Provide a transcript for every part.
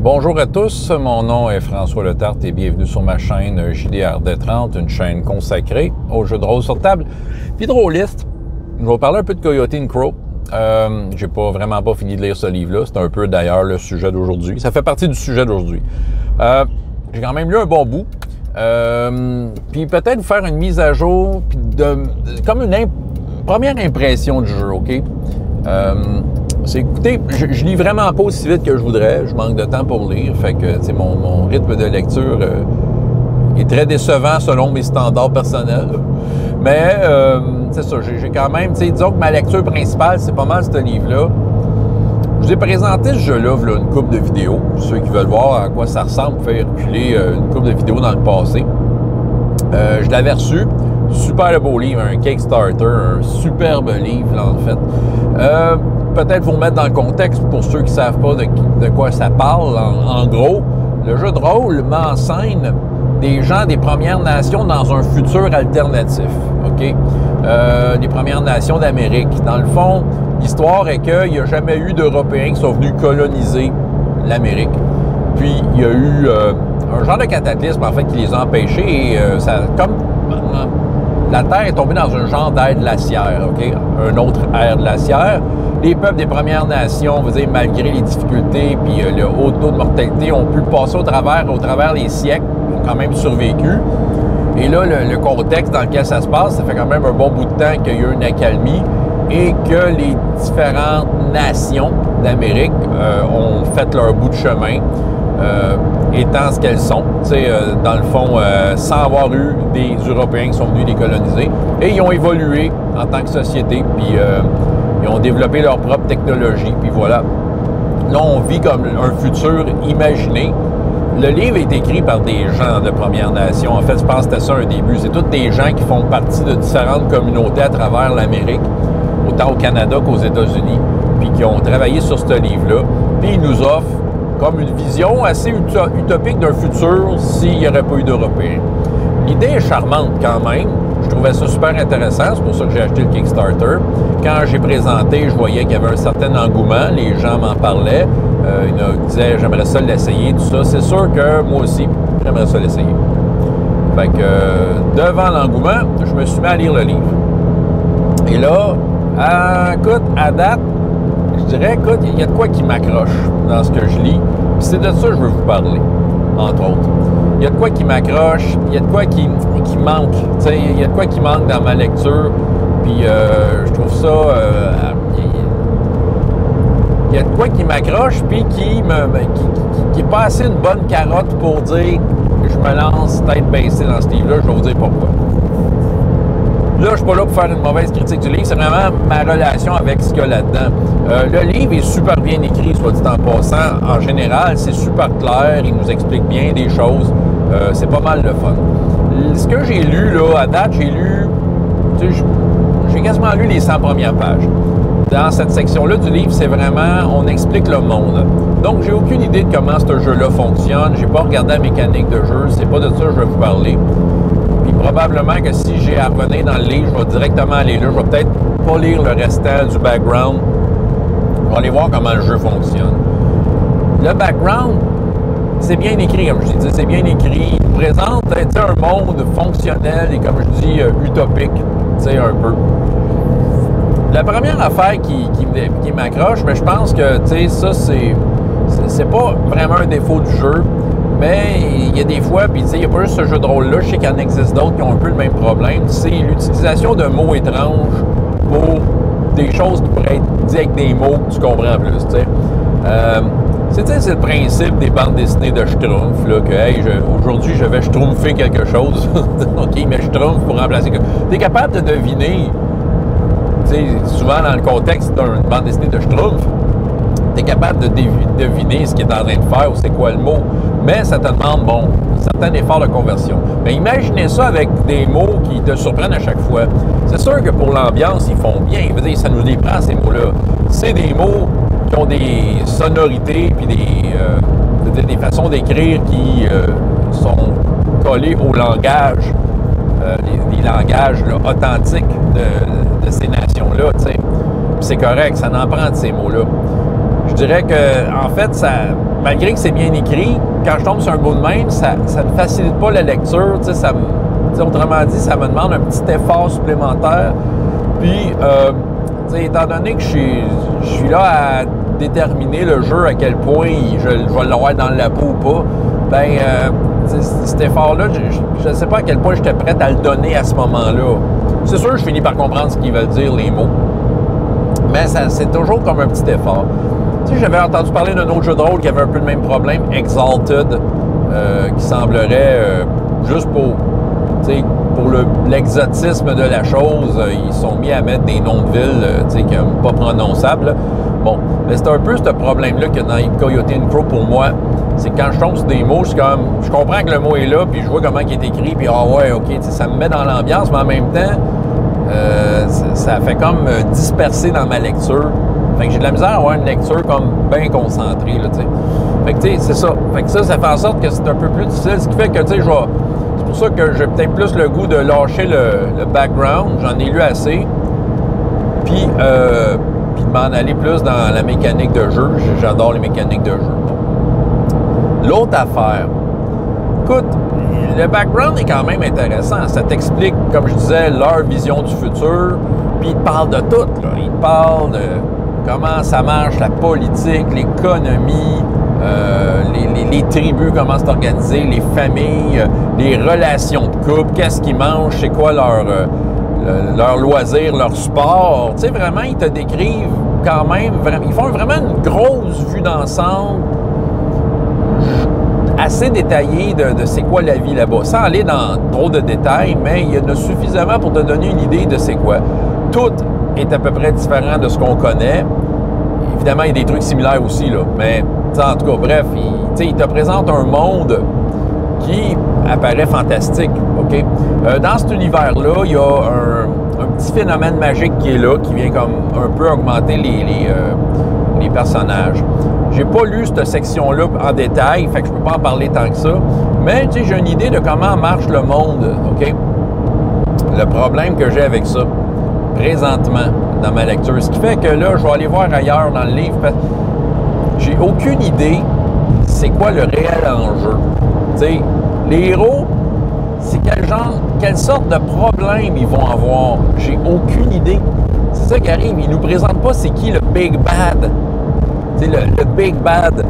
Bonjour à tous, mon nom est François Letarte et bienvenue sur ma chaîne JDRD30, une chaîne consacrée aux jeux de rôle sur table puis de rôliste. Je vais vous parler un peu de Coyote & Crow. J'ai vraiment pas fini de lire ce livre-là, c'est un peu d'ailleurs le sujet d'aujourd'hui. Ça fait partie du sujet d'aujourd'hui. J'ai quand même lu un bon bout. Puis peut-être vous faire une mise à jour, puis comme une première impression du jeu, OK? Écoutez, je lis vraiment pas aussi vite que je voudrais. Je manque de temps pour lire. Fait que, tu sais, mon rythme de lecture est très décevant selon mes standards personnels. Mais, c'est ça, j'ai quand même, tu sais, disons que ma lecture principale, c'est pas mal ce livre-là. Je vous ai présenté ce jeu-là, voilà, une couple de vidéos. Pour ceux qui veulent voir à quoi ça ressemble, pour faire reculer une couple de vidéos dans le passé. Je l'avais reçu. Super beau livre, un Kickstarter, un superbe livre, là, en fait. Peut-être vous mettre dans le contexte pour ceux qui ne savent pas de quoi ça parle. En gros, le jeu de rôle met en scène des gens des Premières Nations dans un futur alternatif. OK? Les Premières Nations d'Amérique. Dans le fond, l'histoire est qu'il n'y a jamais eu d'Européens qui sont venus coloniser l'Amérique. Puis, il y a eu un genre de cataclysme, en fait, qui les a empêchés. Et la Terre est tombée dans un genre d'ère glaciaire, OK? Un autre ère glaciaire. Les peuples des Premières Nations, vous dire, malgré les difficultés puis le haut taux de mortalité, ont pu passer au travers les siècles, ont quand même survécu. Et là, le contexte dans lequel ça se passe, ça fait quand même un bon bout de temps qu'il y a eu une accalmie et que les différentes nations d'Amérique ont fait leur bout de chemin, étant ce qu'elles sont, dans le fond, sans avoir eu des Européens qui sont venus les coloniser. Et ils ont évolué en tant que société, puis ils ont développé leur propre technologie, puis voilà. Là, on vit comme un futur imaginé. Le livre est écrit par des gens de Premières Nations. En fait, je pense que c'était ça un début. C'est tous des gens qui font partie de différentes communautés à travers l'Amérique, autant au Canada qu'aux États-Unis, puis qui ont travaillé sur ce livre-là. Puis ils nous offrent comme une vision assez utopique d'un futur s'il n'y aurait pas eu d'Européens. L'idée est charmante quand même. Je trouvais ça super intéressant. C'est pour ça que j'ai acheté le Kickstarter. Quand j'ai présenté, je voyais qu'il y avait un certain engouement. Les gens m'en parlaient. Ils me disaient « j'aimerais ça l'essayer », tout ça. C'est sûr que moi aussi, j'aimerais ça l'essayer. Fait que devant l'engouement, je me suis mis à lire le livre. Et là, écoute, à date, je dirais, écoute, il y a de quoi qui m'accroche dans ce que je lis. Puis c'est de ça que je veux vous parler, entre autres. Il y a de quoi qui m'accroche, il y a de quoi qui manque. Tu sais, il y a de quoi qui manque dans ma lecture. Puis je trouve ça... il y a de quoi qui m'accroche, puis qui est pas assez une bonne carotte pour dire je me lance tête baissée dans ce livre-là. Je vais vous dire pourquoi. Là, je suis pas là pour faire une mauvaise critique du livre, c'est vraiment ma relation avec ce qu'il y a là-dedans. Le livre est super bien écrit, soit dit en passant. En général, c'est super clair, il nous explique bien des choses. C'est pas mal le fun. Ce que j'ai lu, là, à date, j'ai quasiment lu les 100 premières pages. Dans cette section-là du livre, c'est vraiment, on explique le monde. Donc, j'ai aucune idée de comment ce jeu-là fonctionne. J'ai pas regardé la mécanique de jeu, c'est pas de ça que je vais vous parler. Puis probablement que si j'ai à revenir dans le livre, je vais directement aller là. Je vais peut-être pas lire le restant du background. Je vais aller voir comment le jeu fonctionne. Le background, c'est bien écrit, comme je dis. C'est bien écrit. Il présente un monde fonctionnel et, comme je dis, utopique. Un peu. La première affaire qui m'accroche, mais je pense que, ça, c'est pas vraiment un défaut du jeu. Mais il y a des fois, puis il n'y a pas juste ce jeu de rôle-là, je sais qu'il y en existe d'autres qui ont un peu le même problème, c'est l'utilisation de mots étranges pour des choses qui pourraient être dites avec des mots que tu comprends plus, c'est le principe des bandes dessinées de Schtroumpf, là, que, hey, aujourd'hui, je vais schtroumpfer quelque chose. OK, mais Schtroumpf pour remplacer... Tu es capable de deviner, souvent dans le contexte d'une bande dessinée de Schtroumpf, tu es capable de deviner ce qu'il est en train de faire ou c'est quoi le mot, mais ça te demande, un certain effort de conversion. Mais imaginez ça avec des mots qui te surprennent à chaque fois. C'est sûr que pour l'ambiance, ils font bien. Je veux dire, ça nous les prend, ces mots-là. C'est des mots qui ont des sonorités puis des façons d'écrire qui sont collés au langage, les langages là, authentiques de ces nations-là, tu sais. C'est correct, ça en prend de ces mots-là. Je dirais que, en fait, malgré que c'est bien écrit, quand je tombe sur un bout de même, ça ne facilite pas la lecture. Tu sais, autrement dit, ça me demande un petit effort supplémentaire. Puis, tu sais, étant donné que je suis là à déterminer le jeu, à quel point je vais l'avoir dans la peau ou pas, ben, cet effort-là, je ne sais pas à quel point j'étais prêt à le donner à ce moment-là. C'est sûr que je finis par comprendre ce qu'ils veulent dire, les mots. Mais c'est toujours comme un petit effort. Tu sais, j'avais entendu parler d'un autre jeu de rôle qui avait un peu le même problème, Exalted, qui semblerait, juste pour l'exotisme de la chose, ils sont mis à mettre des noms de villes, pas prononçables, là. Bon, mais c'est un peu ce problème-là que dans Coyote & Crow, pour moi, c'est quand je tombe sur des mots, je comprends que le mot est là, puis je vois comment il est écrit, puis ah ouais, ok, ça me met dans l'ambiance, mais en même temps, ça fait comme disperser dans ma lecture. Fait que j'ai de la misère à avoir une lecture comme bien concentrée, là, tu sais. Fait que, tu sais, c'est ça. Fait que ça fait en sorte que c'est un peu plus difficile, ce qui fait que, tu sais, c'est pour ça que j'ai peut-être plus le goût de lâcher le background, j'en ai lu assez, puis de m'en aller plus dans la mécanique de jeu. J'adore les mécaniques de jeu. L'autre affaire, écoute, le background est quand même intéressant. Ça t'explique, comme je disais, leur vision du futur, puis ils te parlent de tout, là. Ils te parlent de comment ça marche, la politique, l'économie, les tribus, comment c'est organisé, les familles, les relations de couple, qu'est-ce qu'ils mangent, c'est quoi leur loisir, leur sport. Tu sais, vraiment, ils te décrivent quand même, ils font vraiment une grosse vue d'ensemble assez détaillée de c'est quoi la vie là-bas. Sans aller dans trop de détails, mais il y en a suffisamment pour te donner une idée de c'est quoi. Tout est à peu près différent de ce qu'on connaît. Évidemment, il y a des trucs similaires aussi, là. Mais, en tout cas, bref, il te présente un monde qui apparaît fantastique, OK? Dans cet univers-là, il y a un petit phénomène magique qui est là, qui vient comme un peu augmenter les personnages. J'ai pas lu cette section-là en détail, fait que je peux pas en parler tant que ça, mais tu sais, j'ai une idée de comment marche le monde, OK? Le problème que j'ai avec ça, présentement, dans ma lecture, ce qui fait que là, je vais aller voir ailleurs dans le livre, parce que j'ai aucune idée c'est quoi le réel enjeu. Tu sais, les héros, c'est quelle sorte de problème ils vont avoir. J'ai aucune idée. C'est ça qui arrive. Ils nous présentent pas c'est qui le Big Bad. Tu sais, le Big Bad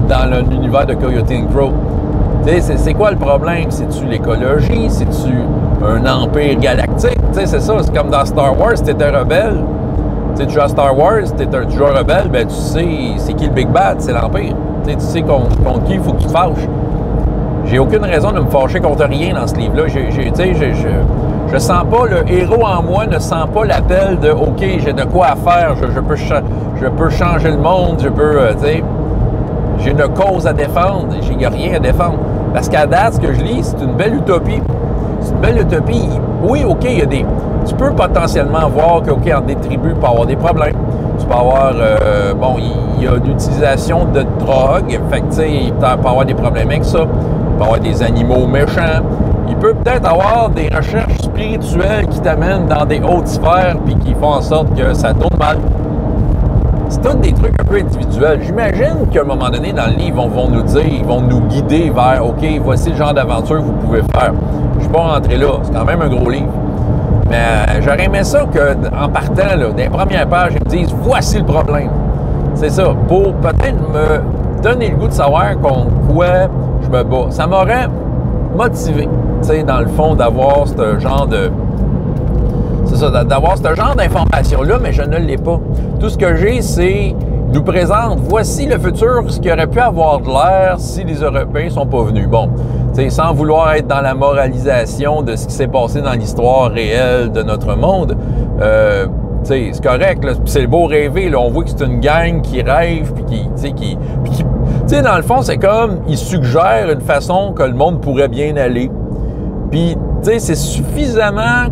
dans l'univers de Coyote & Crow. Tu sais, c'est quoi le problème? C'est-tu l'écologie? C'est-tu un empire galactique? Tu sais, c'est ça. C'est comme dans Star Wars, si t'étais rebelle. Tu sais, tu joues à Star Wars, tu joues un rebelle, ben tu sais c'est qui le Big Bad? C'est l'empire. Tu sais contre qui il faut que tu te fâches. J'ai aucune raison de me fâcher contre rien dans ce livre-là. Je sens pas, le héros en moi ne sent pas l'appel de « OK, j'ai de quoi à faire, je peux changer le monde, je peux, tu sais, j'ai une cause à défendre, j'ai rien à défendre. » Parce qu'à date, ce que je lis, c'est une belle utopie. C'est une belle utopie. Oui, OK, tu peux potentiellement voir que, OK, entre des tribus, il peut y avoir des problèmes. Tu peux avoir, il y a l'utilisation de drogue, fait que, tu sais, il peut y avoir des problèmes avec ça. Il peut y avoir des animaux méchants. Il peut peut-être avoir des recherches spirituelles qui t'amènent dans des hautes sphères puis qui font en sorte que ça tourne mal. C'est tous des trucs un peu individuels. J'imagine qu'à un moment donné, dans le livre, vont nous dire, ils vont nous guider vers « OK, voici le genre d'aventure que vous pouvez faire. » Je ne suis pas rentré là. C'est quand même un gros livre. Mais j'aurais aimé ça qu'en partant, là, des premières pages, ils me disent « Voici le problème. » C'est ça. Pour peut-être me donner le goût de savoir contre quoi je me bats. Ça m'aurait motivé, tu sais, dans le fond, d'avoir ce genre de... C'est ça, d'avoir ce genre d'informations-là, mais je ne l'ai pas. Tout ce que j'ai, c'est nous présente, voici le futur, ce qui aurait pu avoir de l'air si les Européens sont pas venus. Bon, tu sais, sans vouloir être dans la moralisation de ce qui s'est passé dans l'histoire réelle de notre monde, tu sais, c'est correct, là, c'est beau rêver, là, on voit que c'est une gang qui rêve, puis qui tu sais, dans le fond, c'est comme, ils suggèrent une façon que le monde pourrait bien aller. Puis, tu sais, c'est suffisamment,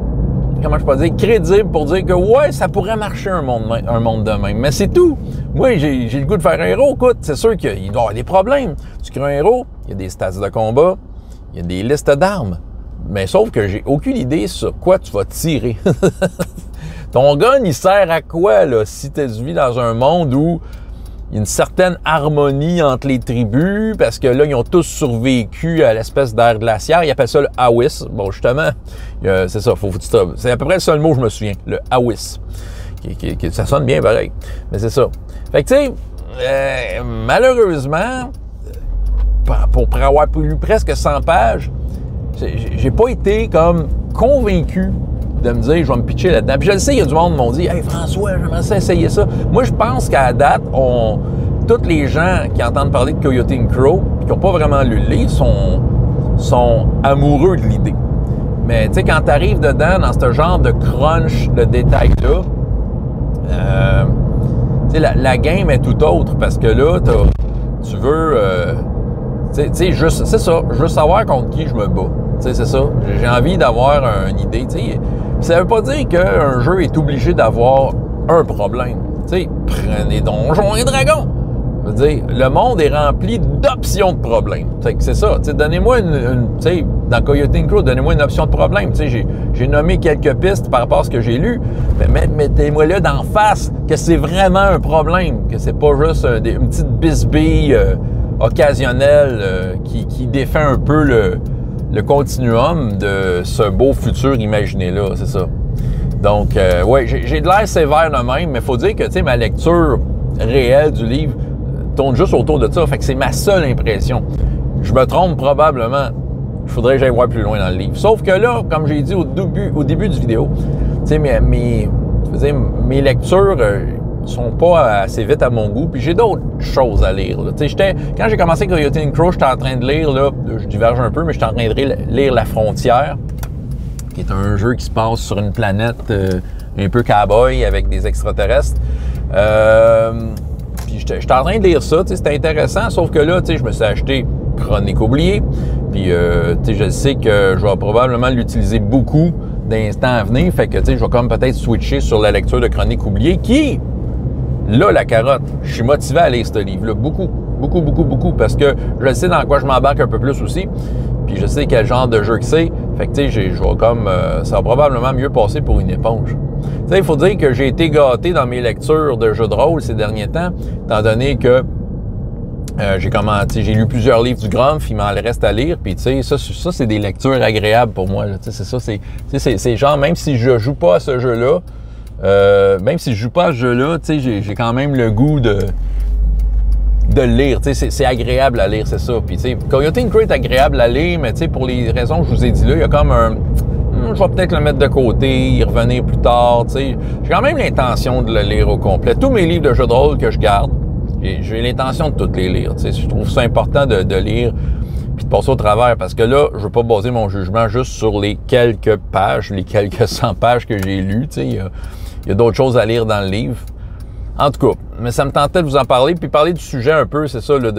comment je peux dire, crédible pour dire que, ouais, ça pourrait marcher un monde de même. Mais c'est tout. Moi, j'ai le goût de faire un héros. Écoute, c'est sûr qu'il doit y avoir des problèmes. Tu crées un héros, il y a des stats de combat, il y a des listes d'armes. Mais sauf que j'ai aucune idée sur quoi tu vas tirer. Ton gun, il sert à quoi, là, si tu vis dans un monde où il y a une certaine harmonie entre les tribus, parce que là, ils ont tous survécu à l'espèce d'ère glaciaire. Ils appellent ça le Awis. Bon, justement, c'est ça, c'est à peu près le seul mot que je me souviens, le Awis. Ça sonne bien pareil, mais c'est ça. Fait que, tu sais, malheureusement, pour avoir lu presque 100 pages, j'ai pas été comme convaincu de me dire, je vais me pitcher là-dedans. Puis je le sais, il y a du monde qui m'ont dit « Hey François, j'aimerais ça essayer ça. » Moi, je pense qu'à la date, tous les gens qui entendent parler de Coyote and Crow, puis qui n'ont pas vraiment lu le livre, sont amoureux de l'idée. Mais tu sais, quand tu arrives dedans, dans ce genre de crunch de détails-là, la game est tout autre, parce que là, tu veux... c'est ça, je veux savoir contre qui je me bats. C'est ça. J'ai envie d'avoir une idée. T'sais. Ça ne veut pas dire qu'un jeu est obligé d'avoir un problème. T'sais, prenez Donjons et Dragons. Je veux dire, le monde est rempli d'options de problèmes. C'est ça. Donnez-moi dans Coyote and Crow, donnez-moi une option de problème. J'ai nommé quelques pistes par rapport à ce que j'ai lu, mais mettez-moi là d'en face que c'est vraiment un problème, que c'est pas juste une petite bisbille occasionnelle qui défait un peu le continuum de ce beau futur imaginé-là, c'est ça. Donc, ouais, j'ai de l'air sévère de même, mais il faut dire que, tu sais, ma lecture réelle du livre tourne juste autour de ça, fait que c'est ma seule impression. Je me trompe probablement. Il faudrait que j'aille voir plus loin dans le livre. Sauf que là, comme j'ai dit au début du vidéo, tu sais, mes lectures sont pas assez vite à mon goût, puis j'ai d'autres choses à lire. Tu sais, quand j'ai commencé Coyote and Crow, j'étais en train de lire, là, je diverge un peu, mais j'étais en train de lire La Frontière, qui est un jeu qui se passe sur une planète un peu cowboy avec des extraterrestres. Puis j'étais en train de lire ça, tu sais, c'était intéressant, sauf que là, tu sais, je me suis acheté Chronique oubliée, puis tu sais, je sais que je vais probablement l'utiliser beaucoup d'instants à venir, fait que, tu sais, je vais comme peut-être switcher sur la lecture de Chronique oubliée, qui... Là, la carotte, je suis motivé à lire ce livre-là, beaucoup, parce que je sais dans quoi je m'embarque un peu plus aussi, puis je sais quel genre de jeu que c'est, fait que tu sais, je vais comme, ça va probablement mieux passer pour une éponge. Tu sais, il faut dire que j'ai été gâté dans mes lectures de jeux de rôle ces derniers temps, étant donné que j'ai lu plusieurs livres du Grumpf, il m'en reste à lire, puis tu sais, ça c'est des lectures agréables pour moi, tu sais, c'est ça, c'est genre, même si je joue pas à ce jeu-là, même si je joue pas à ce jeu-là, tu sais, j'ai quand même le goût de le lire. Tu sais, c'est agréable à lire, c'est ça. Puis, tu sais, Coyote and Crow est agréable à lire, mais tu sais, pour les raisons que je vous ai dit là, il y a comme un... je vais peut-être le mettre de côté, y revenir plus tard, tu sais. J'ai quand même l'intention de le lire au complet. Tous mes livres de jeux de rôle que je garde, j'ai l'intention de tous les lire, tu sais. Je trouve ça important de lire puis de passer au travers, parce que là, je veux pas baser mon jugement juste sur les quelques pages, les quelques 100 pages que j'ai lues, tu sais. Il y a d'autres choses à lire dans le livre. En tout cas, mais ça me tentait de vous en parler, puis parler du sujet un peu, c'est ça, là,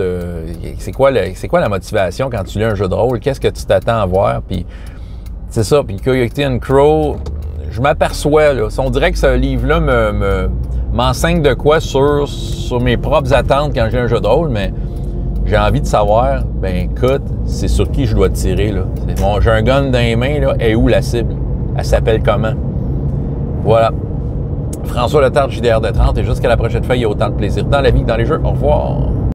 c'est quoi la motivation quand tu lis un jeu de rôle? Qu'est-ce que tu t'attends à voir? Puis c'est ça, puis Coyote and Crow, je m'aperçois, là, on dirait que ce livre-là m'enseigne de quoi sur mes propres attentes quand j'ai un jeu de rôle, mais j'ai envie de savoir, ben écoute, c'est sur qui je dois tirer, là. J'ai un gun dans les mains, là, et où la cible? Elle s'appelle comment? Voilà. François Letarte, JDR de 30, et jusqu'à la prochaine fois, il y a autant de plaisir dans la vie que dans les jeux. Au revoir.